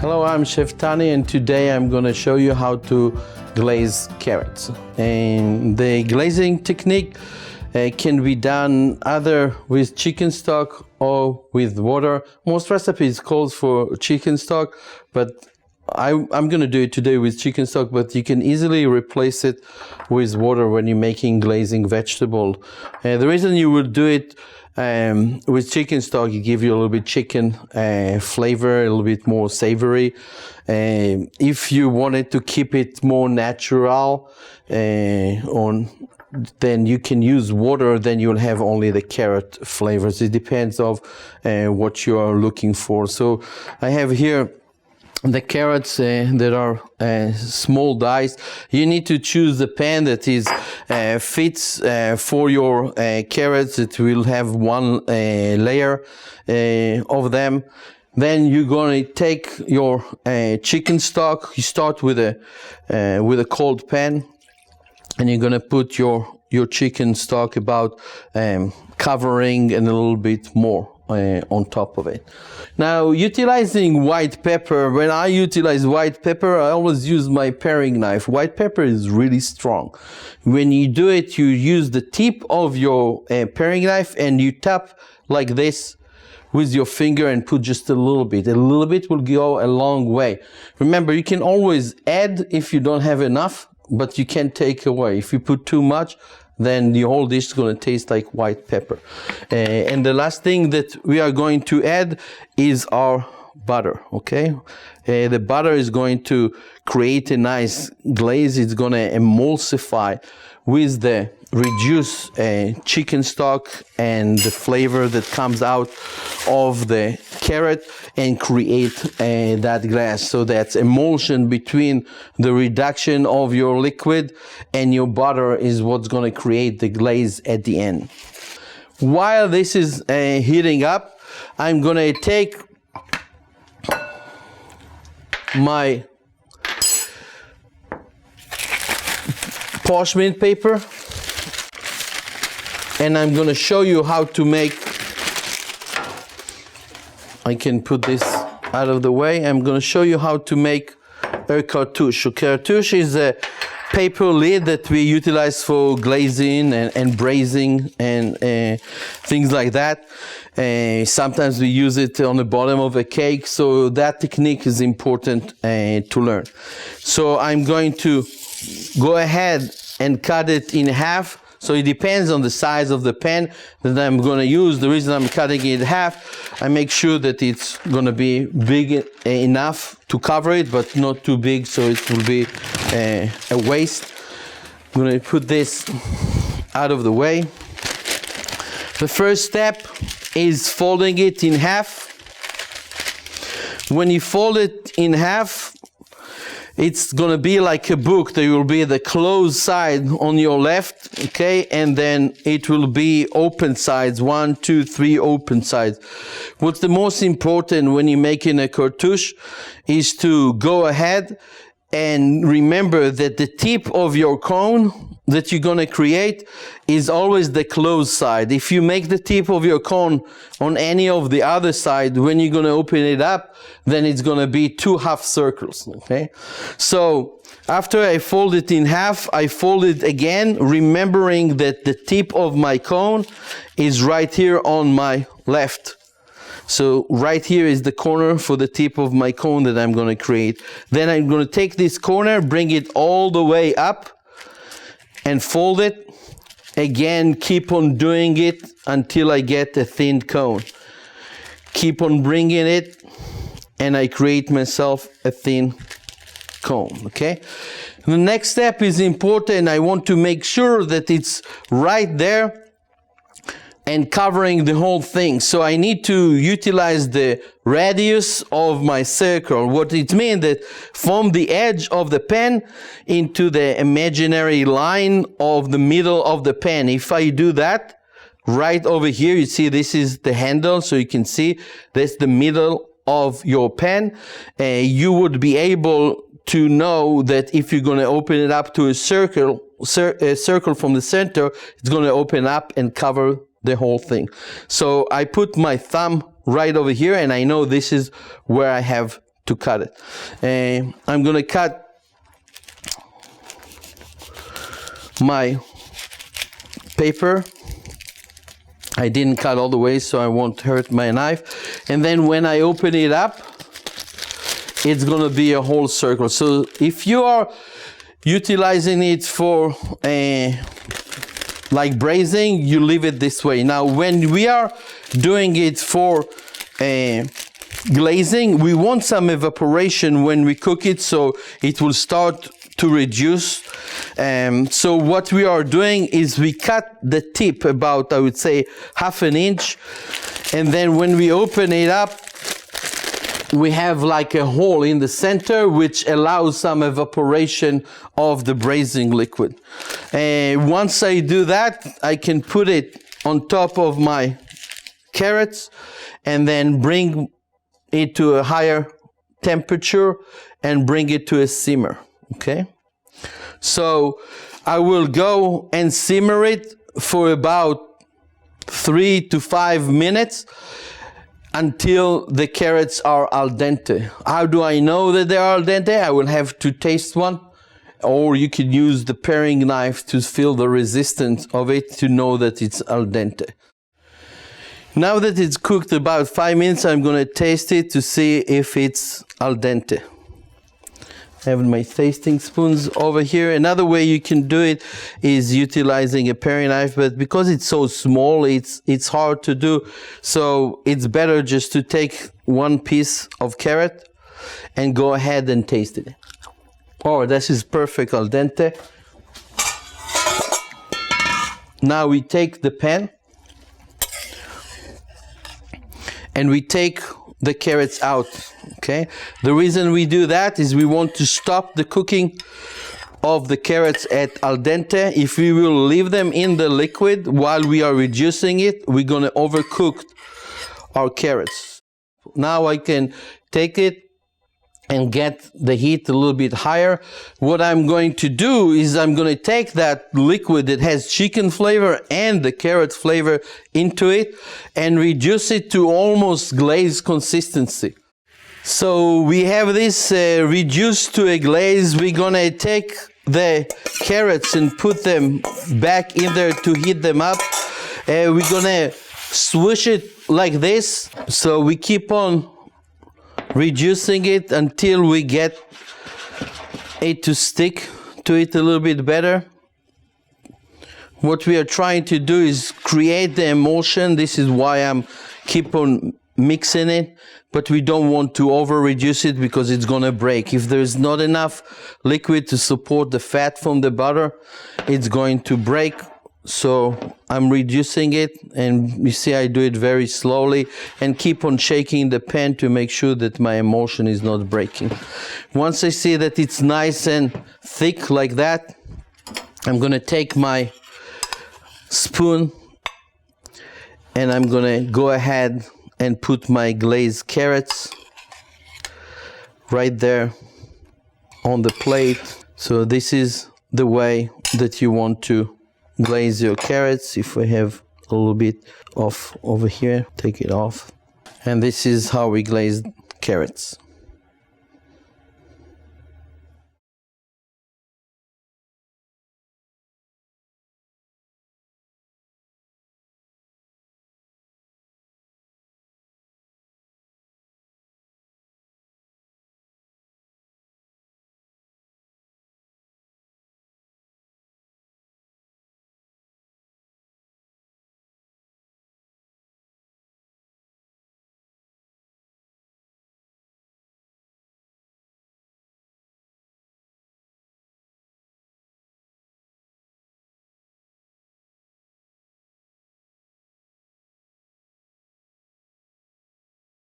Hello, I'm Chef Tani, and today I'm going to show you how to glaze carrots. And the glazing technique can be done either with chicken stock or with water. Most recipes call for chicken stock, but I'm going to do it today with chicken stock, but you can easily replace it with water when you're making glazing vegetable. The reason you would do it with chicken stock, it gives you a little bit chicken flavor, a little bit more savory. If you wanted to keep it more natural, then you can use water, then you'll have only the carrot flavors. It depends of what you are looking for. So I have here the carrots that are small dice. You need to choose the pan that is fits for your carrots. It will have one layer of them. Then you're going to take your chicken stock. You start with a cold pan, and you're going to put your chicken stock about covering and a little bit more on top of it. Now, utilizing white pepper, when I utilize white pepper, I always use my paring knife. White pepper is really strong. When you do it, you use the tip of your paring knife and you tap like this with your finger and put just a little bit. A little bit will go a long way. Remember, you can always add if you don't have enough, but you can take away. If you put too much, then the whole dish is going to taste like white pepper. And the last thing that we are going to add is our butter, okay? The butter is going to create a nice glaze. It's going to emulsify with the reduced chicken stock and the flavor that comes out of the carrot and create that glaze. So that's emulsion between the reduction of your liquid and your butter is what's going to create the glaze at the end. While this is heating up, I'm going to take my parchment paper, and I'm going to show you how to make, I can put this out of the way. I'm going to show you how to make a cartouche. A cartouche is a paper lid that we utilize for glazing and braising and things like that. Sometimes we use it on the bottom of a cake, so that technique is important to learn. So I'm going to go ahead and cut it in half. So it depends on the size of the pan that I'm going to use. The reason I'm cutting it in half, I make sure that it's going to be big enough to cover it, but not too big, so it will be a waste. I'm going to put this out of the way. The first step is folding it in half. When you fold it in half, it's going to be like a book. There will be the closed side on your left, okay? And then it will be open sides, 1, 2, 3 open sides. What's the most important when you're making a cartouche is to go ahead and remember that the tip of your cone that you're going to create is always the closed side. If you make the tip of your cone on any of the other side, when you're going to open it up, then it's going to be 2 half circles, okay? So after I fold it in half, I fold it again, remembering that the tip of my cone is right here on my left. So right here is the corner for the tip of my cone that I'm going to create. Then I'm going to take this corner, bring it all the way up, and fold it. Again, keep on doing it until I get a thin cone. Keep on bringing it, and I create myself a thin cone, okay? The next step is important. I want to make sure that it's right there and covering the whole thing. So I need to utilize the radius of my circle. What it means that from the edge of the pan into the imaginary line of the middle of the pan. If I do that, right over here, you see this is the handle, so you can see that's the middle of your pan. You would be able to know that if you're going to open it up to a circle from the center, it's going to open up and cover the whole thing. So I put my thumb right over here, and I know this is where I have to cut it. I'm gonna cut my paper. I didn't cut all the way so I won't hurt my knife. And then when I open it up, it's gonna be a whole circle. So if you are utilizing it for like braising, you leave it this way. Now when we are doing it for glazing, we want some evaporation when we cook it, so it will start to reduce. So what we are doing is we cut the tip about, I would say, 1/2 inch, and then when we open it up, we have like a hole in the center which allows some evaporation of the braising liquid. Once I do that, I can put it on top of my carrots and then bring it to a higher temperature and bring it to a simmer. Okay, so I will go and simmer it for about 3 to 5 minutes until the carrots are al dente. How do I know that they are al dente? I will have to taste one, or you could use the paring knife to feel the resistance of it to know that it's al dente. Now that it's cooked about 5 minutes, I'm going to taste it to see if it's al dente. I have my tasting spoons over here. Another way you can do it is utilizing a paring knife, but because it's so small, it's hard to do. So it's better just to take one piece of carrot and go ahead and taste it. Oh, this is perfect al dente. Now we take the pan and we take the carrots out. Okay, the reason we do that is we want to stop the cooking of the carrots at al dente. If we will leave them in the liquid while we are reducing it, we're going to overcook our carrots. Now I can take it and get the heat a little bit higher. What I'm going to do is I'm going to take that liquid that has chicken flavor and the carrot flavor into it and reduce it to almost glazed consistency. So we have this reduced to a glaze. We're going to take the carrots and put them back in there to heat them up. We're going to swish it like this. So we keep on reducing it until we get it to stick to it a little bit better. What we are trying to do is create the emulsion. This is why I'm keep on mixing it, but we don't want to over reduce it because it's going to break. If there's not enough liquid to support the fat from the butter, it's going to break. So I'm reducing it, and you see I do it very slowly and keep on shaking the pan to make sure that my emulsion is not breaking. Once I see that it's nice and thick like that, I'm going to take my spoon and I'm going to go ahead and put my glazed carrots right there on the plate. So this is the way that you want to glaze your carrots. If we have a little bit off over here, take it off. And this is how we glaze carrots.